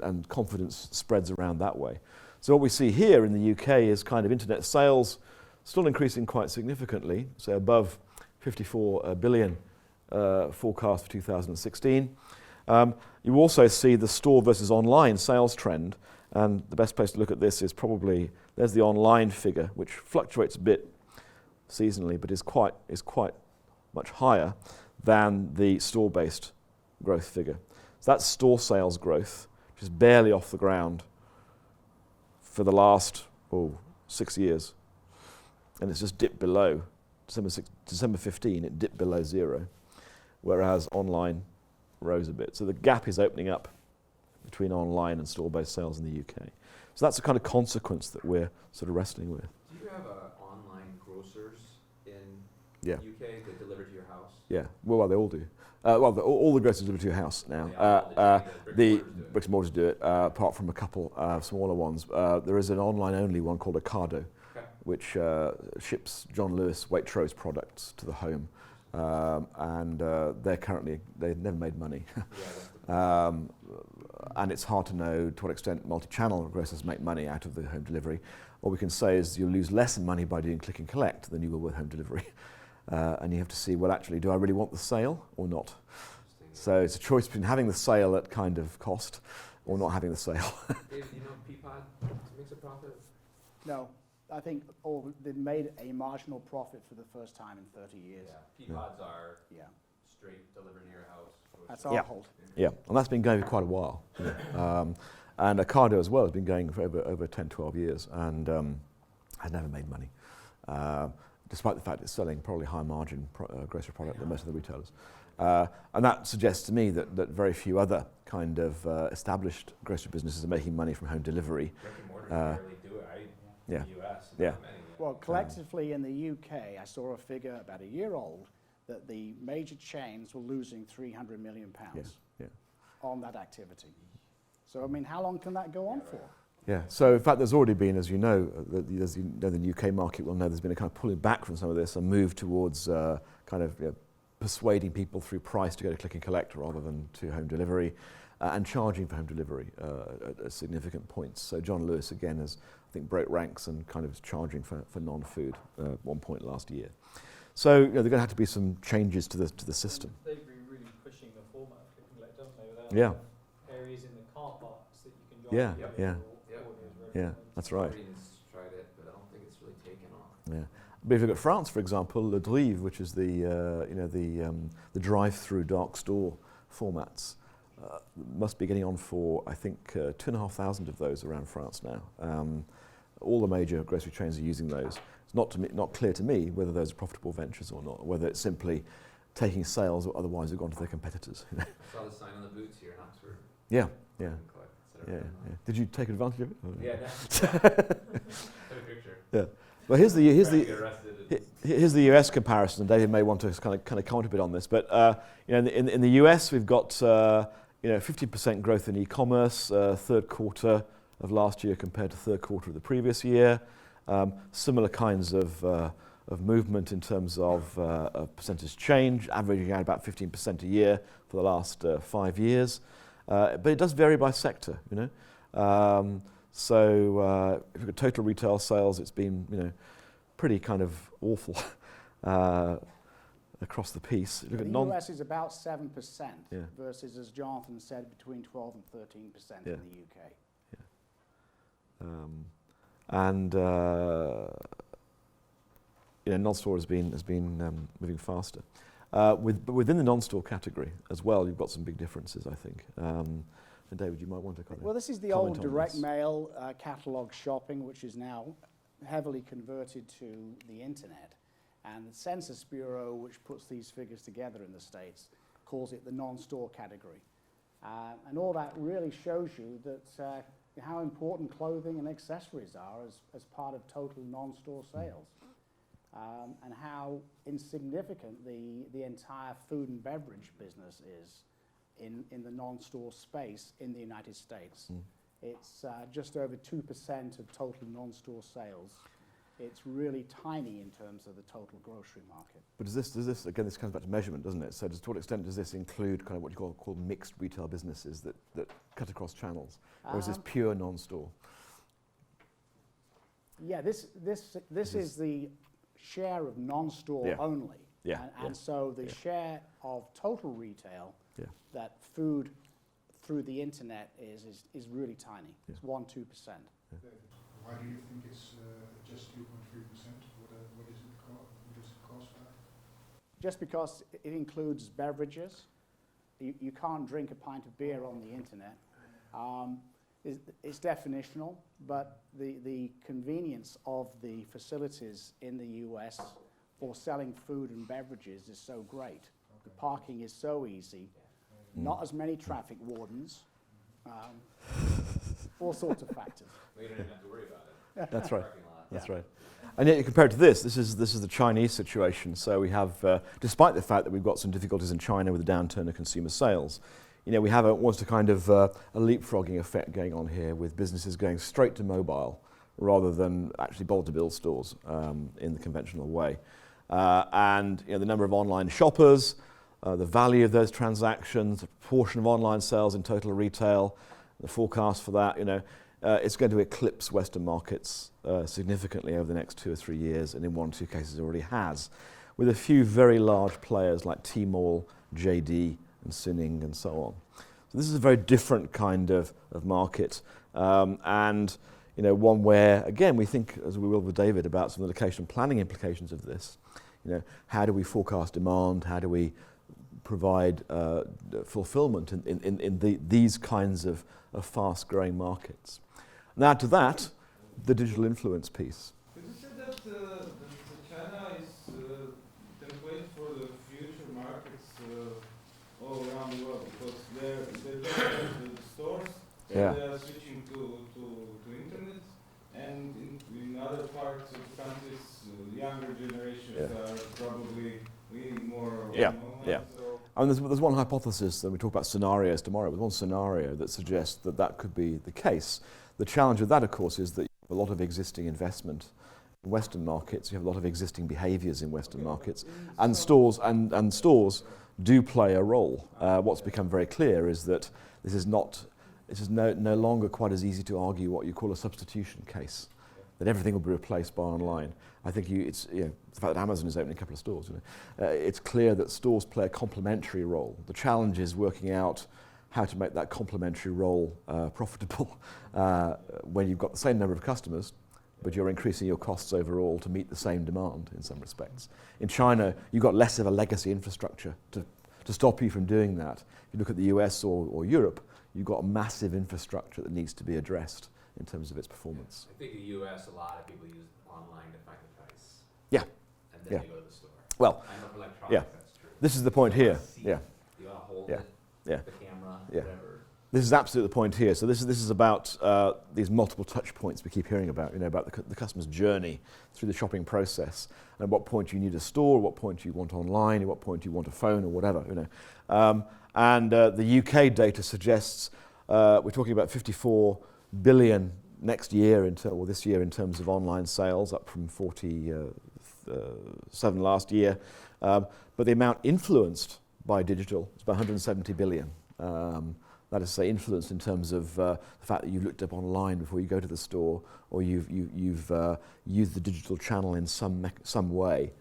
and confidence spreads around that way. So what we see here in the UK is kind of internet sales still increasing quite significantly, so above 54 billion forecast for 2016. You also see the store versus online sales trend, and the best place to look at this is probably, there's the online figure, which fluctuates a bit seasonally, but is quite much higher than the store-based growth figure. So that's store sales growth, which is barely off the ground for the last 6 years. And it's just dipped below. December 15, it dipped below zero, whereas online rose a bit. So the gap is opening up between online and store-based sales in the UK. So that's the kind of consequence that we're sort of wrestling with. Do you have online grocers in Yeah. UK that deliver to your house? Yeah, well they all do. All the grocers deliver to your house now. The bricks and mortars do it, apart from a couple smaller ones. There is an online-only one called Ocado, which ships John Lewis Waitrose products to the home, and they've never made money. And it's hard to know to what extent multi-channel grocers make money out of the home delivery. What we can say is you'll lose less money by doing click and collect than you will with home delivery. And you have to see, well, actually, do I really want the sale or not? So it's a choice between having the sale at kind of cost or not having the sale. Dave, do you know Peapod makes a profit? No, I think they made a marginal profit for the first time in 30 years. Yeah, Peapods are straight delivered to your house. That's our hold. Yeah, and that's been going for quite a while. And Ocado as well has been going for over 10, 12 years and has never made money, despite the fact it's selling probably higher margin grocery product than most of the retailers. And that suggests to me that very few other kind of established grocery businesses are making money from home delivery. Brick and mortar barely do it. In the US, not many. Well, collectively in the UK, I saw a figure about a year old that the major chains were losing £300 million on that activity. So, I mean, how long can that go on for? Yeah, so in fact there's already been, as you know, the UK market will know there's been a kind of pulling back from some of this, a move towards persuading people through price to go to click and collect rather than to home delivery, and charging for home delivery at significant points. So John Lewis again has, I think, broke ranks and kind of charging for non-food at one point last year. So there are going to have to be some changes to the system. They've been really pushing the format of click and collect, haven't they? Without areas in the car parks that you can drive. Yeah, that's right. Green's tried it, but I don't think it's really taken off. Yeah, but if you look at France, for example, Le Drive, which is the drive-through dark store formats, must be getting on for, I think, 2,500 of those around France now. All the major grocery chains are using those. It's not clear to me whether those are profitable ventures or not, whether it's simply taking sales or otherwise have gone to their competitors. I saw the sign on the boots here in Oxford. Yeah. Did you take advantage of it? Yeah, took a picture. Yeah. Well, here's the US comparison, and David may want to kind of comment a bit on this. But in the US, we've got 50% growth in e-commerce, third quarter of last year compared to third quarter of the previous year. Similar kinds of movement in terms of percentage change, averaging out about 15% a year for the last 5 years. But it does vary by sector, So if you look at total retail sales, it's been pretty kind of awful across the piece. Look at The US is about 7% versus, as Jonathan said, between 12 and 13% in the UK. And non-store has been moving faster. Within the non-store category as well, you've got some big differences, I think. And David, you might want to comment. Well, this is the comment old on direct this. mail catalogue shopping, which is now heavily converted to the internet. And the Census Bureau, which puts these figures together in the States, calls it the non-store category. And all that really shows you that how important clothing and accessories are as part of total non-store sales. And how insignificant the entire food and beverage business is in the non-store space in the United States. It's just over 2% of total non-store sales. It's really tiny in terms of the total grocery market. But does this again, this comes back to measurement, doesn't it? So to what extent does this include kind of what you call mixed retail businesses that cut across channels? Or is this pure non-store? Yeah, this is the share of non-store only. And so the share of total retail that food through the internet is really tiny. It's 1-2%. Why do you think it's just 2.3%? What does it cost for that? Just because it includes beverages. You can't drink a pint of beer on the internet. It's definitional, but the convenience of the facilities in the US for selling food and beverages is so great. The parking is so easy, not as many traffic wardens, all sorts of factors. We don't even have to worry about it. That's right. Parking lot. That's right. And yet, compared to this is the Chinese situation. So we have, despite the fact that we've got some difficulties in China with the downturn of consumer sales, we have almost a kind of a leapfrogging effect going on here with businesses going straight to mobile rather than actually bother to build stores in the conventional way. And the number of online shoppers, the value of those transactions, the proportion of online sales in total retail, the forecast for that, it's going to eclipse Western markets significantly over the next 2 or 3 years, and in 1 or 2 cases it already has, with a few very large players like Tmall, JD, and Suning, and so on. So this is a very different kind of market, and one where, again, we think, as we will with David, about some of the location planning implications of this. How do we forecast demand? How do we provide fulfillment in these kinds of fast-growing markets? Now to that, the digital influence piece. Could you say that China is template for the future markets all around the world, because they don't have the stores, so they are switching to internet, and in other parts of the countries, younger generations are probably leaning more online. So I mean, there's one hypothesis, and we talk about scenarios tomorrow, but one scenario that suggests that could be the case. The challenge with that, of course, is that you have a lot of existing investment in Western markets, you have a lot of existing behaviours in Western markets, and stores do play a role. What's become very clear is that this is no longer quite as easy to argue what you call a substitution case, that everything will be replaced by online. I think it's the fact that Amazon is opening a couple of stores. It's clear that stores play a complementary role. The challenge is working out how to make that complementary role profitable when you've got the same number of customers, but you're increasing your costs overall to meet the same demand in some respects. In China, you've got less of a legacy infrastructure to stop you from doing that. If you look at the US or Europe, you've got a massive infrastructure that needs to be addressed in terms of its performance. I think in the US, a lot of people use online to find the price. Yeah. And then they go to the store. Well, I know for electronics that's true. this is the point here. You want to hold it, the camera, whatever. This is absolutely the point here. So this is about these multiple touch points we keep hearing about, about the customer's journey through the shopping process, and at what point you need a store, at what point you want online, at what point you want a phone or whatever. And the UK data suggests we're talking about 54 billion next year, this year in terms of online sales, up from 47 last year. But the amount influenced by digital is about 170 billion. That is to say, influence in terms of the fact that you've looked up online before you go to the store, or you've used the digital channel in some way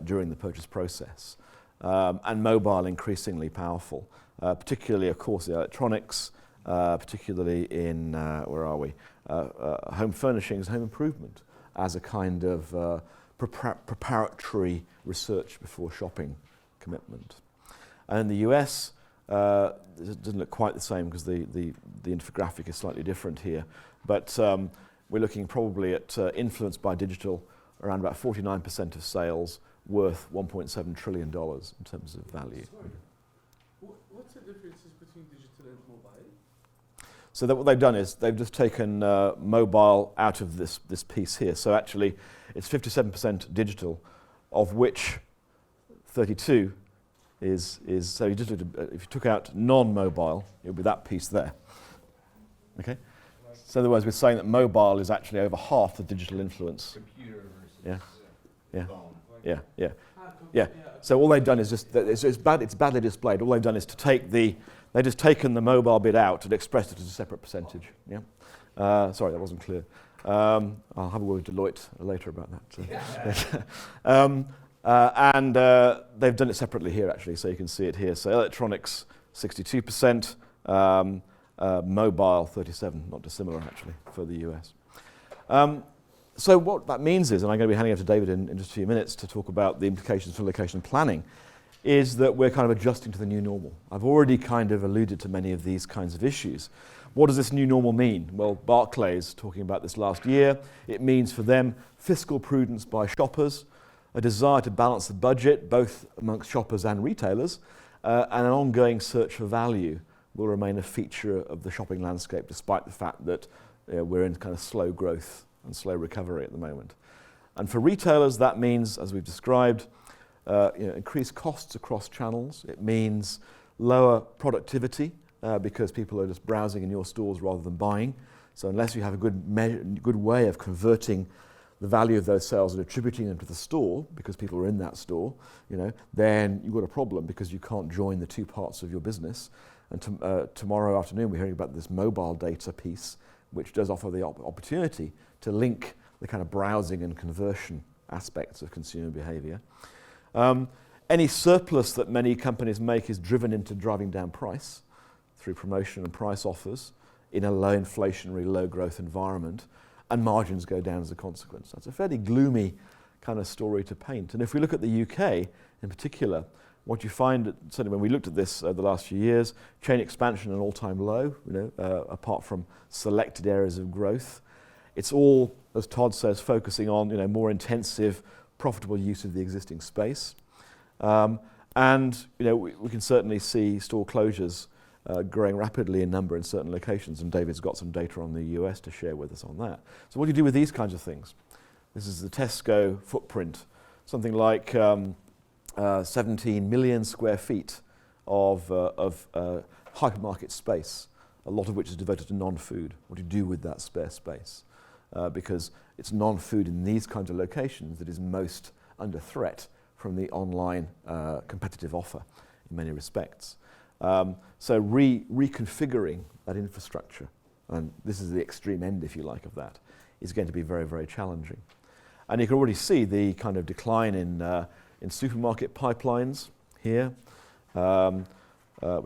during the purchase process. And mobile increasingly powerful, particularly, of course, the electronics, particularly in, where are we, home furnishings, home improvement, as a kind of preparatory research before shopping commitment. And in the US, it doesn't look quite the same because the infographic is slightly different here, but we're looking probably at influence by digital, around about 49% of sales, worth $1.7 trillion in terms of value. Sorry. What's the differences between digital and mobile? So that what they've done is they've just taken mobile out of this piece here. So actually, it's 57% digital, of which 32 is so you just looked at, if you took out non-mobile, it would be that piece there. Okay. So otherwise, we're saying that mobile is actually over half the digital influence. Computer versus phone. Yeah. So all they've done is just it's badly displayed. All they've done is to take they've just taken the mobile bit out and expressed it as a separate percentage. Yeah. Sorry, that wasn't clear. I'll have a word with Deloitte later about that. And they've done it separately here, actually, so you can see it here. So electronics, 62%, mobile, 37%, not dissimilar, actually, for the US. So what that means is, and I'm going to be handing over to David in just a few minutes to talk about the implications for location planning, is that we're kind of adjusting to the new normal. I've already kind of alluded to many of these kinds of issues. What does this new normal mean? Well, Barclays, talking about this last year, it means for them fiscal prudence by shoppers, a desire to balance the budget, both amongst shoppers and retailers, and an ongoing search for value will remain a feature of the shopping landscape, despite the fact that we're in kind of slow growth and slow recovery at the moment. And for retailers, that means, as we've described, increased costs across channels. It means lower productivity because people are just browsing in your stores rather than buying. So unless you have a good way of converting the value of those sales and attributing them to the store, because people are in that store, then you've got a problem because you can't join the two parts of your business. And tomorrow afternoon, we're hearing about this mobile data piece, which does offer the opportunity to link the kind of browsing and conversion aspects of consumer behavior. Any surplus that many companies make is driven into driving down price through promotion and price offers in a low inflationary, low growth environment, and margins go down as a consequence. That's a fairly gloomy kind of story to paint. And if we look at the UK in particular, what you find, certainly when we looked at this over the last few years, chain expansion at an all-time low, apart from selected areas of growth. It's all, as Todd says, focusing on more intensive, profitable use of the existing space. And we can certainly see store closures growing rapidly in number in certain locations, and David's got some data on the US to share with us on that. So what do you do with these kinds of things? This is the Tesco footprint, something like 17 million square feet of hypermarket space, a lot of which is devoted to non-food. What do you do with that spare space? Because it's non-food in these kinds of locations that is most under threat from the online competitive offer in many respects. So reconfiguring that infrastructure, and this is the extreme end, if you like, of that, is going to be very, very challenging. And you can already see the kind of decline in supermarket pipelines here. We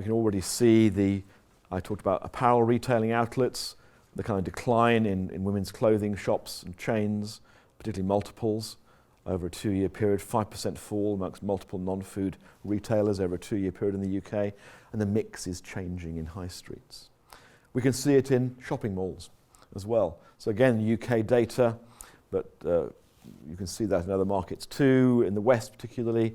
can already see I talked about apparel retailing outlets, the kind of decline in women's clothing shops and chains, particularly multiples, over a 2-year period, 5% fall amongst multiple non-food retailers over a 2-year period in the UK, and the mix is changing in high streets. We can see it in shopping malls as well. So again, UK data, but you can see that in other markets too, in the West particularly,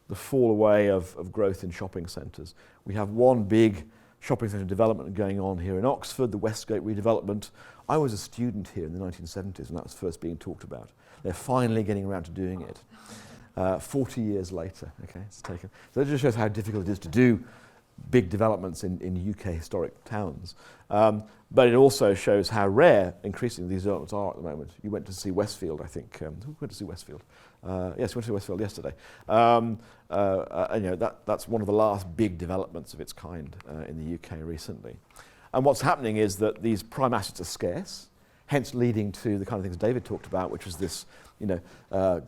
the fall away of growth in shopping centres. We have one big shopping centre development going on here in Oxford, the Westgate redevelopment. I was a student here in the 1970s when that was first being talked about. They're finally getting around to doing it. 40 years later, okay, it's taken. So that just shows how difficult it is to do big developments in UK historic towns. But it also shows how rare increasingly these developments are at the moment. You went to see Westfield, I think. Who went to see Westfield? Yes, we went to Westfield yesterday. And that's one of the last big developments of its kind in the UK recently. And what's happening is that these prime assets are scarce, hence leading to the kind of things David talked about, which is this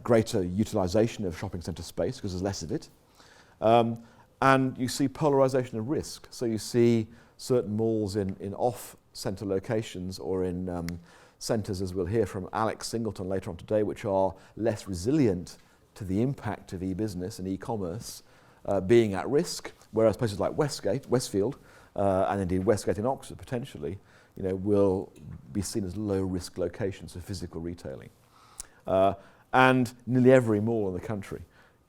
greater utilisation of shopping centre space because there's less of it. And you see polarisation of risk. So you see certain malls in off-centre locations or in centres, as we'll hear from Alex Singleton later on today, which are less resilient to the impact of e-business and e-commerce being at risk, whereas places like Westfield, and indeed Westgate in Oxford potentially, will be seen as low-risk locations for physical retailing. And nearly every mall in the country,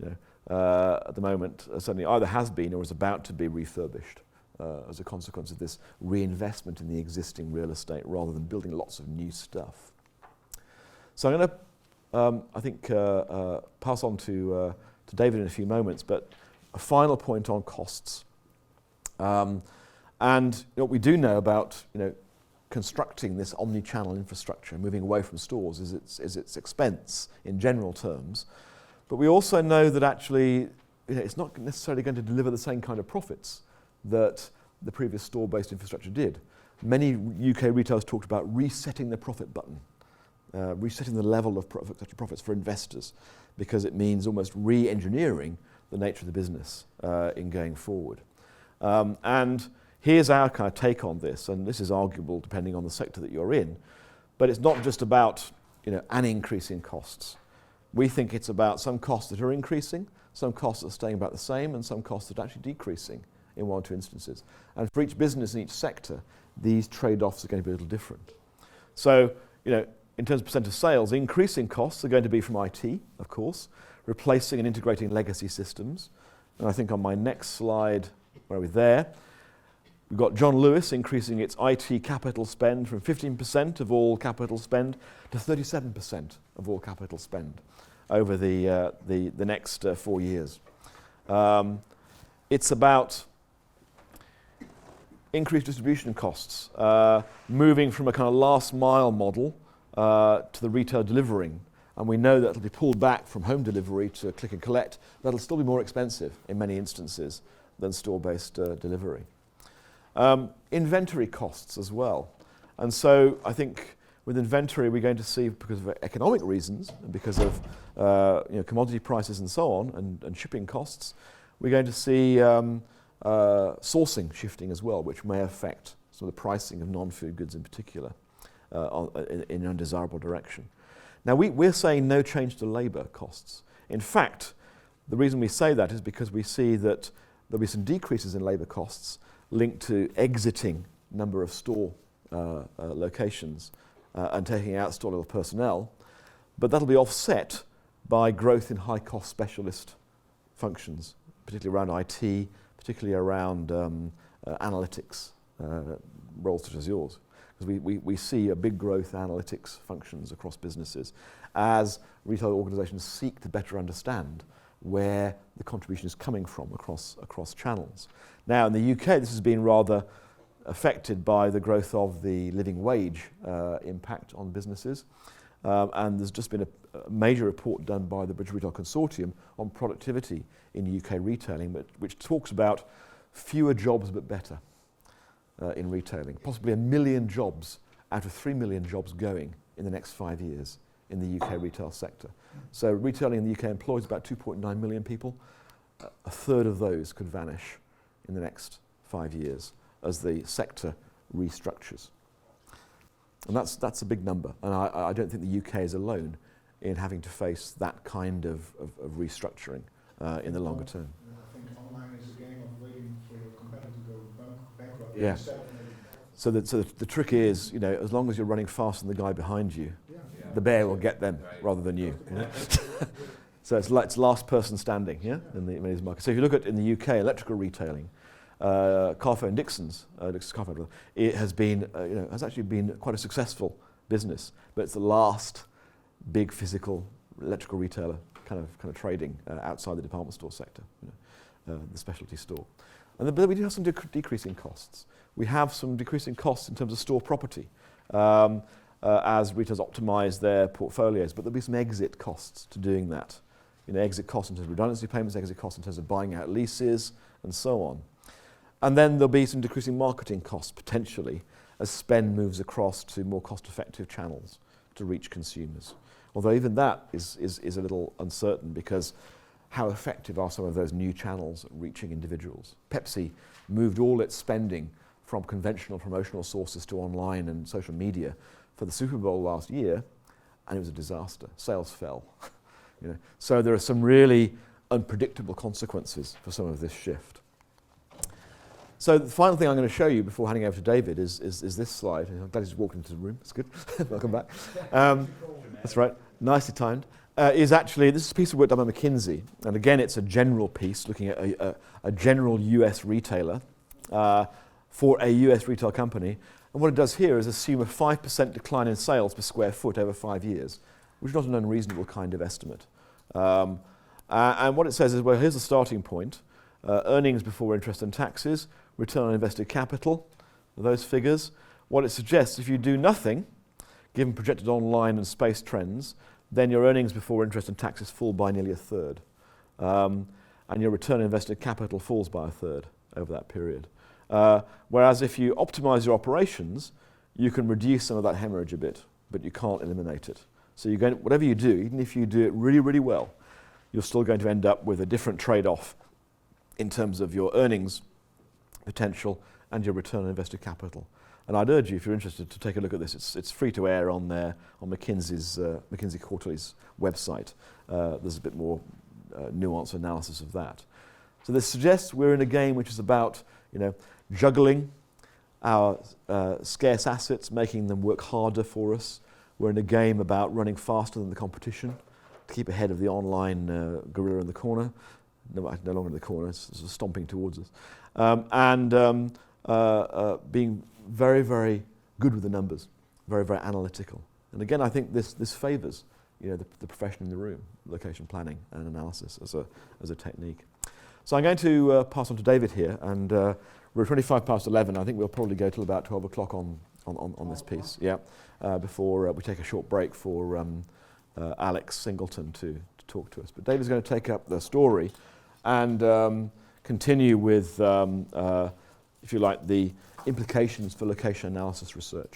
at the moment, certainly either has been or is about to be refurbished as a consequence of this reinvestment in the existing real estate rather than building lots of new stuff. So I'm going to, pass on to David in a few moments, but a final point on costs. And what we do know about constructing this omni-channel infrastructure, moving away from stores, is its expense in general terms. But we also know that actually it's not necessarily going to deliver the same kind of profits that the previous store-based infrastructure did. Many UK retailers talked about resetting the profit button, resetting the level of profits for investors, because it means almost re-engineering the nature of the business in going forward. And here's our kind of take on this, and this is arguable depending on the sector that you're in, but it's not just about an increase in costs. We think it's about some costs that are increasing, some costs that are staying about the same, and some costs that are actually decreasing in one or two instances. And for each business in each sector, these trade-offs are going to be a little different. So, in terms of percent of sales, increasing costs are going to be from IT, of course, replacing and integrating legacy systems. And I think on my next slide, where are we there? We've got John Lewis increasing its IT capital spend from 15% of all capital spend to 37% of all capital spend over the next 4 years. It's about increased distribution costs, moving from a kind of last mile model to the retail delivering. And we know that it'll be pulled back from home delivery to click and collect. That'll still be more expensive in many instances than store-based delivery. Inventory costs as well. And so I think with inventory we're going to see, because of economic reasons and because of commodity prices and so on and shipping costs, we're going to see sourcing shifting as well, which may affect some of the pricing of non-food goods in particular in an undesirable direction. Now we're saying no change to labour costs. In fact, the reason we say that is because we see that there'll be some decreases in labour costs linked to exiting number of store locations and taking out store level personnel, but that'll be offset by growth in high cost specialist functions, particularly around IT, particularly around analytics, roles such as yours. Because we see a big growth in analytics functions across businesses as retail organisations seek to better understand where the contribution is coming from across channels. Now in the UK this has been rather affected by the growth of the living wage impact on businesses, and there's just been a major report done by the British Retail Consortium on productivity in UK retailing, which talks about fewer jobs but better in retailing, possibly 1 million jobs out of 3 million jobs going in the next 5 years in the UK retail sector. So retailing in the UK employs about 2.9 million people. A third of those could vanish in the next 5 years as the sector restructures. And that's a big number. And I don't think the UK is alone in having to face that kind of restructuring in the longer term. I think online is a game of waiting for your competitor to go bankrupt. Yeah. So the trick is, as long as you're running faster than the guy behind you, the bear will get them rather than you. So it's last person standing, in these markets. So if you look at in the UK electrical retailing, Carphone Dixon's, Carphone, it has been, has actually been quite a successful business, but it's the last big physical electrical retailer kind of trading outside the department store sector, the specialty store. And then we do have some decreasing costs. We have some decreasing costs in terms of store property as retailers optimize their portfolios, but there'll be some exit costs to doing that. Exit costs in terms of redundancy payments, exit costs in terms of buying out leases, and so on. And then there'll be some decreasing marketing costs, potentially, as spend moves across to more cost-effective channels to reach consumers. Although even that is a little uncertain, because how effective are some of those new channels at reaching individuals? Pepsi moved all its spending from conventional promotional sources to online and social media for the Super Bowl last year, and it was a disaster. Sales fell. So there are some really unpredictable consequences for some of this shift. So the final thing I'm going to show you before handing over to David is this slide. I'm glad he's walked into the room. That's good. Welcome back. That's right. Nicely timed. This is a piece of work done by McKinsey. And again, it's a general piece looking at a general US retailer for a US retail company. And what it does here is assume a 5% decline in sales per square foot over 5 years, which is not an unreasonable kind of estimate. And what it says is, well, here's the starting point. Earnings before interest and taxes, return on invested capital, those figures. What it suggests, if you do nothing, given projected online and space trends, then your earnings before interest and taxes fall by nearly a third. And your return on invested capital falls by a third over that period. Whereas if you optimize your operations, you can reduce some of that hemorrhage a bit, but you can't eliminate it. So whatever you do, even if you do it really, really well, you're still going to end up with a different trade-off in terms of your earnings potential and your return on invested capital. And I'd urge you, if you're interested, to take a look at this. It's free to air on McKinsey Quarterly's website. There's a bit more nuanced analysis of that. So this suggests we're in a game which is about juggling our scarce assets, making them work harder for us. We're in a game about running faster than the competition to keep ahead of the online gorilla in the corner. No longer in the corner, it's sort of stomping towards us. Being very, very good with the numbers, very, very analytical. And again, I think this favours the profession in the room, location planning and analysis as a technique. So I'm going to pass on to David here, and we're 25 past 11. I think we'll probably go till about 12 o'clock on this piece, before we take a short break for Alex Singleton to talk to us. But David's going to take up the story and continue with, if you like, the implications for location analysis research.